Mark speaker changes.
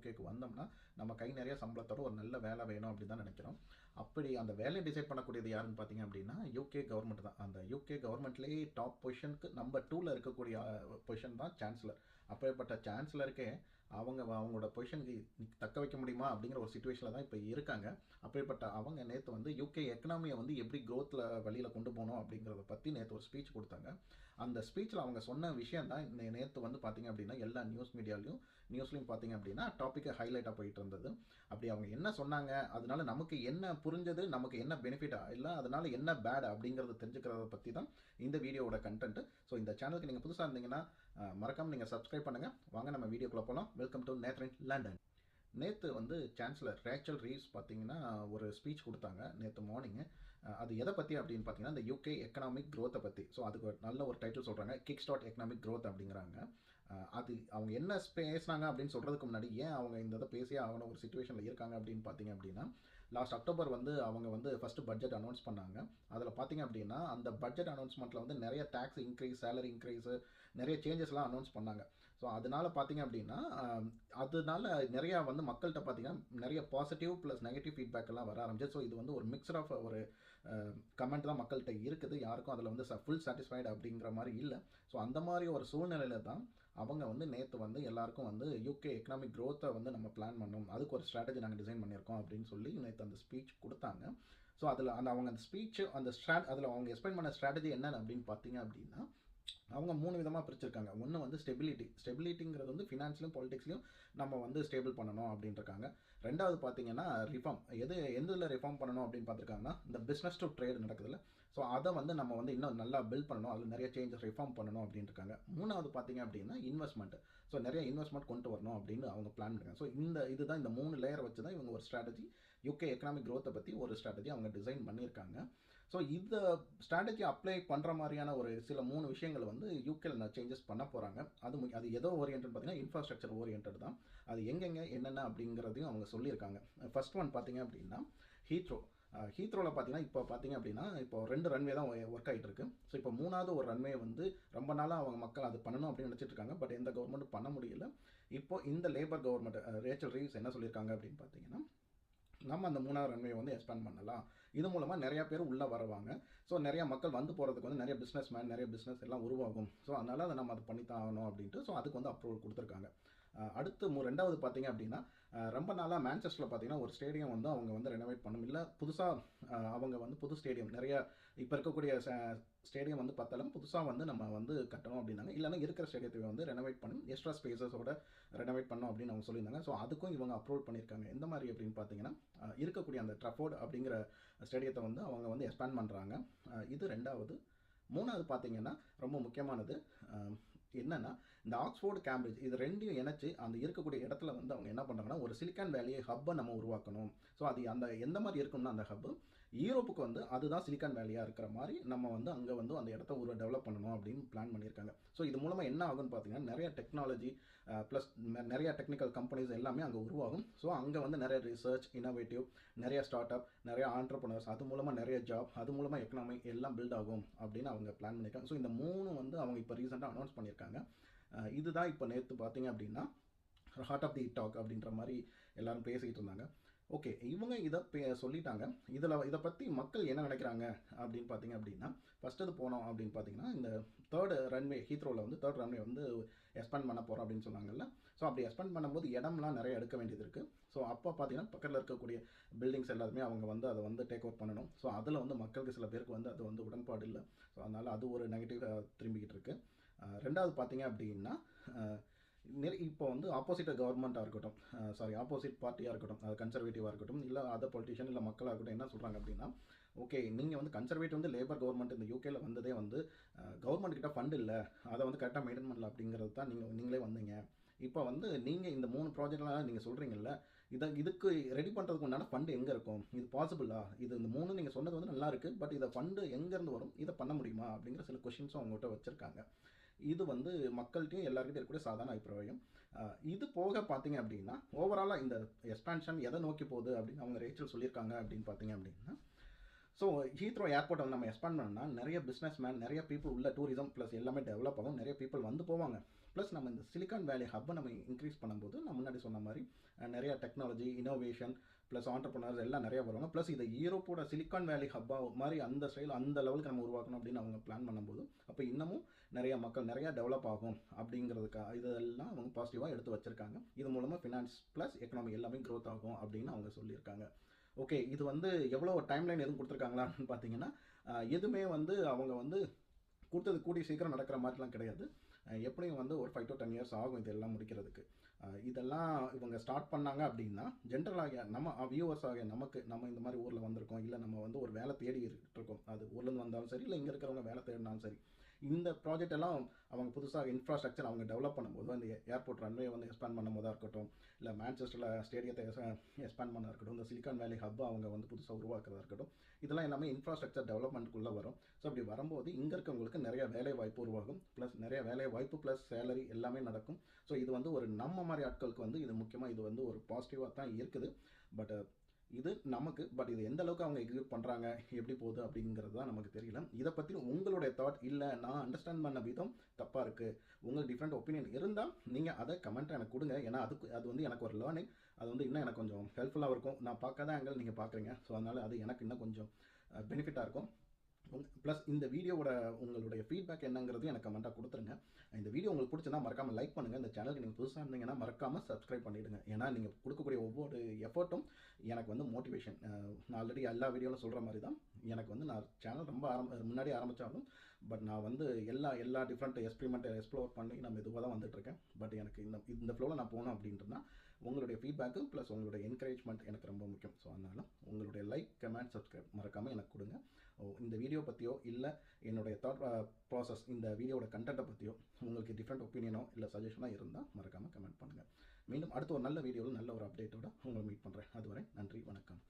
Speaker 1: யூகேக்கு வந்தோம்னா நம்ம கை நிறைய சம்பளத்தோட ஒரு நல்ல வேலை வேணும் அப்படின்னு தான் நினைக்கிறோம். அப்படி அந்த வேலையை டிசைட் பண்ணக்கூடியது யாருன்னு பார்த்தீங்க அப்படின்னா யூகே கவர்மெண்ட் தான். அந்த யூகே கவர்மெண்ட்லேயே டாப் பொசிஷனுக்கு நம்பர் 2ல் இருக்கக்கூடிய பொசிஷன் தான் சான்சலர். அப்படிப்பட்ட சான்சலருக்கே அவங்களோட பொசிஷனுக்கு தக்க வைக்க முடியுமா அப்படிங்கிற ஒரு சுச்சுவேஷனில் தான் இப்போ இருக்காங்க. அப்படிப்பட்ட அவங்க நேற்று வந்து யூகே எக்கனாமியை வந்து எப்படி க்ரோத்தில் வழியில் கொண்டு போகணும் அப்படிங்கிறத பற்றி நேற்று ஒரு ஸ்பீச் கொடுத்தாங்க. அந்த ஸ்பீச்சில் அவங்க சொன்ன விஷயம் தான் நேற்று வந்து பார்த்தீங்க அப்படின்னா எல்லா நியூஸ்லையும் பார்த்தீங்க அப்படின்னா டாப்பிக்கை ஹைலைட்டாக போயிட்டு இருந்தது. அப்படி அவங்க என்ன சொன்னாங்க, அதனால நமக்கு என்ன புரிஞ்சது, நமக்கு என்ன பெனிஃபிட்டா இல்லை அதனால என்ன பேட் அப்படிங்கிறத தெரிஞ்சுக்கிறத பற்றி தான் இந்த வீடியோவோட கண்டென்ட். ஸோ இந்த சேனலுக்கு நீங்கள் புதுசாக இருந்தீங்கன்னா மறக்காமல் நீங்கள் சப்ஸ்கிரைப் பண்ணுங்கள். வாங்க நம்ம வீடியோக்குள்ளே போகலாம். Welcome to Nethran London. நேற்று வந்து சான்சலர் ரேச்சல் ரீவ்ஸ் பார்த்தீங்கன்னா ஒரு ஸ்பீச் கொடுத்தாங்க நேற்று மார்னிங்கு. அது எதை பற்றி அப்படின்னு பார்த்தீங்கன்னா இந்த யூகே எக்கனாமிக் க்ரோத்தை பற்றி. ஸோ அதுக்கு ஒரு நல்ல ஒரு டைட்டில் சொல்கிறாங்க, கிக் ஸ்டார்ட் எக்கனாமிக் க்ரோத் அப்படிங்கிறாங்க. அது அவங்க என்ன பேசினாங்க அப்படின்னு சொல்கிறதுக்கு முன்னாடி ஏன் அவங்க இந்த இதை பேசியே ஆகணும் ஒரு சுச்சுவேஷனில் இருக்காங்க அப்படின்னு பார்த்தீங்க அப்படின்னா, லாஸ்ட் அக்டோபர் வந்து அவங்க வந்து ஃபஸ்ட்டு பட்ஜெட் அனௌன்ஸ் பண்ணாங்க. அதில் பார்த்தீங்க அப்படின்னா அந்த பட்ஜெட் அனௌன்ஸ்மெண்ட்டில் வந்து நிறைய டேக்ஸ் இன்க்ரீஸ், சேலரி இன்க்ரீஸு, நிறைய சேஞ்சஸ்லாம் அனௌன்ஸ் பண்ணாங்க. ஸோ அதனால் பார்த்தீங்க அப்படின்னா அதனால நிறையா வந்து மக்கள்கிட்ட பார்த்தீங்கன்னா நிறைய பாசிட்டிவ் ப்ளஸ் நெகட்டிவ் ஃபீட்பேக் எல்லாம் வர ஆரம்பிச்சு. ஸோ இது வந்து ஒரு மிக்சர் ஆஃப் ஒரு கமெண்ட் தான் மக்கள்கிட்ட இருக்குது. யாருக்கும் அதில் வந்து ஃபுல் சாட்டிஸ்ஃபைடு அப்படிங்கிற மாதிரி இல்லை. ஸோ அந்த மாதிரி ஒரு சூழ்நிலையில் தான் அவங்க வந்து நேற்று வந்து எல்லாருக்கும் வந்து யூகே எக்கனாமிக் க்ரோத்தை வந்து நம்ம பிளான் பண்ணோம், அதுக்கு ஒரு ஸ்ட்ராட்டஜி நாங்கள் டிசைன் பண்ணியிருக்கோம் அப்படின்னு சொல்லி நேற்று அந்த ஸ்பீச் கொடுத்தாங்க. ஸோ அதில் அவங்க அந்த ஸ்பீச்சு அதில் அவங்க எக்ஸ்பிளைன் பண்ண ஸ்ட்ராட்டஜி என்னென்னு அப்படின்னு பார்த்தீங்க அப்படின்னா அவங்க 3 விதமாக பிரிச்சிருக்காங்க. ஒன்று வந்து ஸ்டெபிலிட்டிங்கிறது வந்து ஃபினான்ஸ்லையும் பாலிடிக்ஸ்லையும் நம்ம வந்து ஸ்டேபிள் பண்ணணும் அப்படின்ட்டுருக்காங்க. ரெண்டாவது பார்த்தீங்கன்னா ரிஃபார்ம், எதில் ரிஃபார்ம் பண்ணணும் அப்படின்னு பார்த்துருக்காங்கன்னா இந்த பிஸ்னஸ் டு ட்ரேட் நடக்குதுல்ல, ஸோ அதை வந்து நம்ம வந்து இன்னும் நல்லா பில்ட் பண்ணணும், அதில் நிறைய சேஞ்சஸ் ரிஃபார்ம் பண்ணணும் அப்படின்ட்டுருக்காங்க. மூணாவது பார்த்தீங்க அப்படின்னா இன்வெஸ்ட்மெண்ட், ஸோ நிறைய இன்வெஸ்ட்மெண்ட் கொண்டு வரணும் அப்படின்னு அவங்க பிளான் பண்ணிருக்காங்க. ஸோ இதுதான் இந்த 3 லேயர் வச்சு தான் இவங்க ஒரு ஸ்ட்ராட்டஜி யூகே எக்கனாமிக் க்ரோத்தை பற்றி ஒரு ஸ்ட்ராட்டஜி அவங்க டிசைன் பண்ணியிருக்காங்க. ஸோ இந்த ஸ்ட்ராட்டஜி அப்ளை பண்ணுற மாதிரியான ஒரு சில 3 விஷயங்கள் வந்து யூகேல சேஞ்சஸ் பண்ண போகிறாங்க. அது எதோ ஓரியன்ட் பார்த்தீங்கன்னா இன்ஃப்ராஸ்ட்ரக்சர் ஓரியன்ட் தான். அது எங்கெங்கே என்னென்ன அப்படிங்கிறதையும் அவங்க சொல்லியிருக்காங்க. ஃபர்ஸ்ட் ஒன் பார்த்தீங்க அப்படின்னா ஹீத்ரோவில் பார்த்தீங்கன்னா இப்போ பார்த்தீங்க அப்படின்னா இப்போ 2 ரன்வே தான் ஒர்க் ஆகிட்டு இருக்கு. ஸோ இப்போ 3வது ஒரு ரன்வே வந்து ரொம்ப நாளாக அவங்க மக்கள் அது பண்ணணும் அப்படின்னு நினச்சிட்டு இருக்காங்க. பட் எந்த கவர்மெண்ட்டும் பண்ண முடியல. இப்போ இந்த லேபர் கவர்மெண்ட் ரேச்சல் ரீவ்ஸ் என்ன சொல்லியிருக்காங்க அப்படின்னு பார்த்தீங்கன்னா, நம்ம அந்த 3வது ரன்வே வந்து எக்ஸ்பேண்ட் பண்ணலாம். இது மூலமாக நிறையா பேர் உள்ளே வருவாங்க. ஸோ நிறையா மக்கள் வந்து போகிறதுக்கு வந்து நிறைய நிறைய பிஸ்னஸ் எல்லாம் உருவாகும். ஸோ அதனால் அதை நம்ம பண்ணி தான் ஆகணும் அப்படின்ட்டு ஸோ அதுக்கு வந்து அப்ரூவல் கொடுத்துருக்காங்க. அடுத்து ரெண்டாவது பார்த்தீங்க அப்படின்னா ரொம்ப நாளாக மான்செஸ்டரில் பார்த்தீங்கன்னா ஒரு ஸ்டேடியம் வந்து அவங்க வந்து ரெனோவேட் பண்ணணும், இல்லை புதுசாக அவங்க வந்து புது ஸ்டேடியம் நிறையா இப்போ இருக்கக்கூடிய ஸ்டேடியம் வந்து பத்தலாம், புதுசாக வந்து நம்ம வந்து கட்டணும் அப்படின்னாங்க. இல்லைனா இருக்கிற ஸ்டேடியத்தை வந்து ரெனோவேட் பண்ணி எக்ஸ்ட்ரா ஸ்பேசஸோட ரெனோவேட் பண்ணணும் அப்படின்னு அவங்க சொல்லியிருந்தாங்க. ஸோ அதுக்கும் இவங்க அப்ரூவல் பண்ணியிருக்காங்க. எந்த மாதிரி அப்படின்னு பார்த்தீங்கன்னா இருக்கக்கூடிய அந்த ட்ரஃபோர்ட் அப்படிங்கிற ஸ்டேடியத்தை வந்து அவங்க வந்து எக்ஸ்பேண்ட் பண்ணுறாங்க. இது ரெண்டாவது. மூணாவது பார்த்தீங்கன்னா ரொம்ப முக்கியமானது என்னென்னா இந்த ஆக்ஸ்ஃபோர்டு கேம்பிரிட்ஜ் இது ரெண்டையும் இணைச்சி அந்த இருக்கக்கூடிய இடத்துல வந்து அவங்க என்ன பண்ணுறாங்கன்னா ஒரு சிலிக்கான் வேலியை ஹப்பை நம்ம உருவாக்கணும். ஸோ அது அந்த எந்த மாதிரி இருக்குன்னா அந்த ஹப்பு யூரோப்புக்கு வந்து அதுதான் சிலிக்கான் வேலியாக இருக்கிற மாதிரி நம்ம வந்து அங்கே வந்து அந்த இடத்த டெவலப் பண்ணணும் அப்படின்னு பிளான் பண்ணியிருக்காங்க. ஸோ இது மூலமாக என்ன ஆகும்னு பார்த்தீங்கன்னா நிறைய டெக்னாலஜி ப்ளஸ் நிறைய டெக்னிக்கல் கம்பெனிஸ் எல்லாமே அங்கே உருவாகும். ஸோ அங்கே வந்து நிறைய ரிசர்ச், இன்னோவேட்டிவ், நிறைய ஸ்டார்ட் அப், நிறைய ஆண்டர்ப்ரனர்ஸ், அது மூலமாக நிறைய ஜாப், அது மூலமாக எக்கனாமி எல்லாம் பில்ட் ஆகும் அப்படின்னு அவங்க பிளான் பண்ணியிருக்காங்க. ஸோ இந்த 3 வந்து அவங்க இப்போ ரீசெண்டாக அனௌன்ஸ் பண்ணியிருக்காங்க. இதுதான் இப்போ நேற்று பார்த்தீங்க அப்படின்னா ஹார்ட் ஆஃப் தி டாக் அப்படின்ற மாதிரி எல்லாரும் பேசிக்கிட்டு இருந்தாங்க. ஓகே, இவங்க இதை சொல்லிட்டாங்க. இதை பற்றி மக்கள் என்ன நினைக்கிறாங்க அப்படின்னு பார்த்தீங்க அப்படின்னா ஃபஸ்ட்டு போனோம் அப்படின்னு பார்த்தீங்கன்னா இந்த தேர்ட் ரன்வே ஹீத்ரோவில் வந்து தேர்ட் ரன்வே வந்து எக்ஸ்பேண்ட் பண்ண போகிறோம் அப்படின்னு சொன்னாங்கல்ல. ஸோ அப்படி எக்ஸ்பேண்ட் பண்ணும்போது இடம்லாம் நிறைய எடுக்க வேண்டியது இருக்குது. ஸோ அப்போ பார்த்தீங்கன்னா பக்கத்தில் இருக்கக்கூடிய பில்டிங்ஸ் எல்லாருமே அவங்க வந்து அதை வந்து டேக் ஓவர் பண்ணணும். ஸோ அதில் வந்து மக்களுக்கு சில பேருக்கு வந்து அது வந்து உடன்பாடு இல்லை. ஸோ அதனால் அது ஒரு நெகட்டிவ் திரும்பிக்கிட்டு இருக்குது. ரெண்டாவது பார்த்தீங்க அப்படின்னா இப்போ வந்து ஆப்போசிட் கவர்மெண்ட்டாக இருக்கட்டும், ஆப்போசிட் பார்ட்டியாக இருக்கட்டும், அது கன்சர்வேட்டிவாக இருக்கட்டும், இல்லை அதர் பொலிட்டிஷியன் இல்லை மக்களாக இருக்கட்டும், என்ன சொல்கிறாங்க அப்படின்னா ஓகே நீங்கள் வந்து கன்சர்வேட்டிவ் வந்து லேபர் கவர்மெண்ட் இந்த யூகேல வந்ததே வந்து கவர்மெண்ட் கிட்ட ஃபண்ட் இல்லை, அதை வந்து கரெக்டாக மெயின்டைன் பண்ணல அப்படிங்கிறது தான் நீங்களே வந்தீங்க. இப்போ வந்து நீங்கள் இந்த 3 ப்ராஜெக்ட்லாம் நீங்கள் சொல்கிறீங்கல்ல, இதுக்கு ரெடி பண்ணுறதுக்கு உண்டான ஃபண்டு எங்கே இருக்கும், இது பாசிபிளா, இது இந்த 3 நீங்கள் சொன்னது வந்து நல்லா இருக்குது, பட் இதை ஃபண்டு எங்கேருந்து வரும், இதை பண்ண முடியுமா அப்படிங்கிற சில கொஷின்ஸும் அவங்ககிட்ட வச்சுருக்காங்க. இது வந்து மக்கள்கிட்டையும் எல்லாருக்கிட்டையும் இருக்கக்கூடிய சாதாரண அபிப்பிராயம். இது போக பார்த்தீங்க அப்படின்னா ஓவராலாக இந்த எக்ஸ்பான்ஷன் எதை நோக்கி போகுது அப்படின்னு அவங்க ரேச்சல் சொல்லியிருக்காங்க அப்படின்னு பார்த்தீங்க அப்படின்னா ஸோ ஹீத்ரோ ஏர்போர்ட்டை வந்து நம்ம எக்ஸ்பேண்ட் பண்ணோம்னா நிறைய பிஸ்னஸ் மேன், நிறைய பீப்புள் உள்ள டூரிசம் ப்ளஸ் எல்லாமே டெவலப் ஆகும், நிறைய பீப்புள் வந்து போவாங்க. ப்ளஸ் நம்ம இந்த சிலிக்கான் வேலி ஹப்பை நம்ம இன்க்ரீஸ் பண்ணும்போது நான் முன்னாடி சொன்ன மாதிரி நிறையா டெக்னாலஜி இனோவேஷன் ப்ளஸ் ஆண்டர்ப்ரனர்ஸ் எல்லாம் நிறையா வருவாங்க. ப்ளஸ் இதை யூரோப்போட சிலிக்கான் வேலி ஹப்பா மாதிரி அந்த ஸ்டைல் அந்த லெவலுக்கு நம்ம உருவாக்கணும் அப்படின்னு அவங்க பிளான் பண்ணும்போது அப்போ இன்னமும் நிறையா மக்கள் நிறையா டெவலப் ஆகும் அப்படிங்கிறதுக்காக இதெல்லாம் அவங்க பாசிட்டிவாக எடுத்து வச்சுருக்காங்க. இது மூலமாக ஃபினான்ஸ் ப்ளஸ் எக்கனாமி எல்லாமே க்ரோத் ஆகும் அப்படின்னு அவங்க சொல்லியிருக்காங்க. ஓகே, இது எவ்வளோ டைம்லைன் எதுவும் கொடுத்துருக்காங்களான்னு பார்த்தீங்கன்னா எதுவுமே அவங்க கொடுத்தது கூடிய சீக்கிரம் நடக்கிற மாதிரிலாம் கிடையாது. எப்படியும் ஒரு 5 to 10 years ஆகும் இதெல்லாம் முடிக்கிறதுக்கு. இதெல்லாம் இவங்க ஸ்டார்ட் பண்ணாங்க அப்படின்னா ஜென்ரலாக நம்ம வியூவர்ஸ் ஆகிய நம்ம இந்த மாதிரி ஊரில் வந்திருக்கோம், இல்லை நம்ம ஒரு வேலை தேடி இருக்கோம், அது ஊர்லேருந்து வந்தாலும் சரி இல்லை இங்கே இருக்கிறவங்க வேலை தேடினாலும் சரி, இந்த ப்ராஜெக்ட் எல்லாம் அவங்க புதுசாக இன்ஃப்ராஸ்ட்ரக்சர் அவங்க டெவலப் பண்ணும்போது அந்த ஏர்போர்ட் ரன்வே எக்ஸ்பேண்ட் பண்ணும் போதாக இருக்கட்டும், இல்லை மேன்செஸ்டரில் ஸ்டேடியத்தை எக்ஸ்பேண்ட் பண்ணதாக இருக்கட்டும், இந்த சிலிக்கான் வேலி ஹப்பை அவங்க புதுசாக உருவாக்குறதா இருக்கட்டும், இதெல்லாம் எல்லாமே இன்ஃப்ராஸ்ட்ரக்சர் டெவலப்மெண்ட்டுக்குள்ளே வரும். ஸோ அப்படி வரும்போது இங்கே இருக்கவங்களுக்கு நிறைய வேலை வாய்ப்பு உருவாகும், ப்ளஸ் நிறைய வேலை வாய்ப்பு ப்ளஸ் சேலரி எல்லாமே நடக்கும். ஸோ இது ஒரு நம்ம மாதிரி ஆட்களுக்கு இது முக்கியமாக இது ஒரு பாசிட்டிவாக தான் இருக்குது. பட் இது நமக்கு இது எந்த அளவுக்கு அவங்க எக்ஸிக்யூட் பண்ணுறாங்க, எப்படி போகுது அப்படிங்கிறது தான் நமக்கு தெரியல. இதை பற்றி உங்களுடைய தாட், இல்லை நான் அண்டர்ஸ்டாண்ட் பண்ண விதம் தப்பாக இருக்குது, உங்களுக்கு டிஃப்ரெண்ட் ஒப்பீனியன் இருந்தால் நீங்கள் அதை கமெண்ட்டை எனக்கு கொடுங்க. ஏன்னா அது எனக்கு ஒரு லேர்னிங், அது இன்னும் எனக்கு கொஞ்சம் ஹெல்ப்ஃபுல்லாக இருக்கும். நான் பார்க்காத ஆங்கிள் நீங்கள் பார்க்குறீங்க, ஸோ அதனால் அது எனக்கு இன்னும் கொஞ்சம் பெனிஃபிட்டாக இருக்கும். ப்ளஸ் இந்த வீடியோவோட உங்களுடைய ஃபீட்பேக் என்னங்கிறது எனக்கு கமெண்ட்டாக கொடுத்துருங்க. இந்த வீடியோ உங்களுக்கு பிடிச்சிருந்தா மறக்காமல் லைக் பண்ணுங்கள். இந்த சேனலுக்கு நீங்கள் புதுசாக இருந்தீங்கன்னா மறக்காமல் சப்ஸ்கிரைப் பண்ணிவிடுங்க. ஏன்னா நீங்கள் கொடுக்கக்கூடிய ஒவ்வொரு எஃபர்ட்டும் எனக்கு மோட்டிவேஷன். நான் ஆல்ரெடி எல்லா வீடியோவில் சொல்கிற மாதிரி தான் எனக்கு நான் சேனல் ரொம்ப முன்னாடி ஆரம்பித்தாலும் பட் நான் எல்லா டிஃப்ரெண்ட் எக்ஸ்ப்ளோர் பண்ணி நான் மெதுவாக தான் வந்துட்டுருக்கேன். பட் எனக்கு இந்த ஃப்ளோவில் நான் போகணும் அப்படின்றதுனா உங்களுடைய ஃபீட்பேக்கும் ப்ளஸ் உங்களுடைய என்கரேஜ்மெண்ட் எனக்கு ரொம்ப முக்கியம். ஸோ அதனால் உங்களுடைய லைக், கமெண்ட், சப்ஸ்கிரைப் மறக்காமல் எனக்கு கொடுங்க. இந்த வீடியோ பற்றியோ இல்லை என்னுடைய தாட் ப்ராசஸ் இந்த வீடியோட கண்டென்ட்டை பற்றியோ உங்களுக்கு டிஃப்ரெண்ட் ஒப்பீனியனோ இல்லை சஜஷனோ இருந்தால் மறக்காமல் கமெண்ட் பண்ணுங்கள். மீண்டும் அடுத்த ஒரு நல்ல வீடியோவில் நல்ல ஒரு அப்டேட்டோட உங்களை மீட் பண்ணுறேன். அதுவரை நன்றி, வணக்கம்.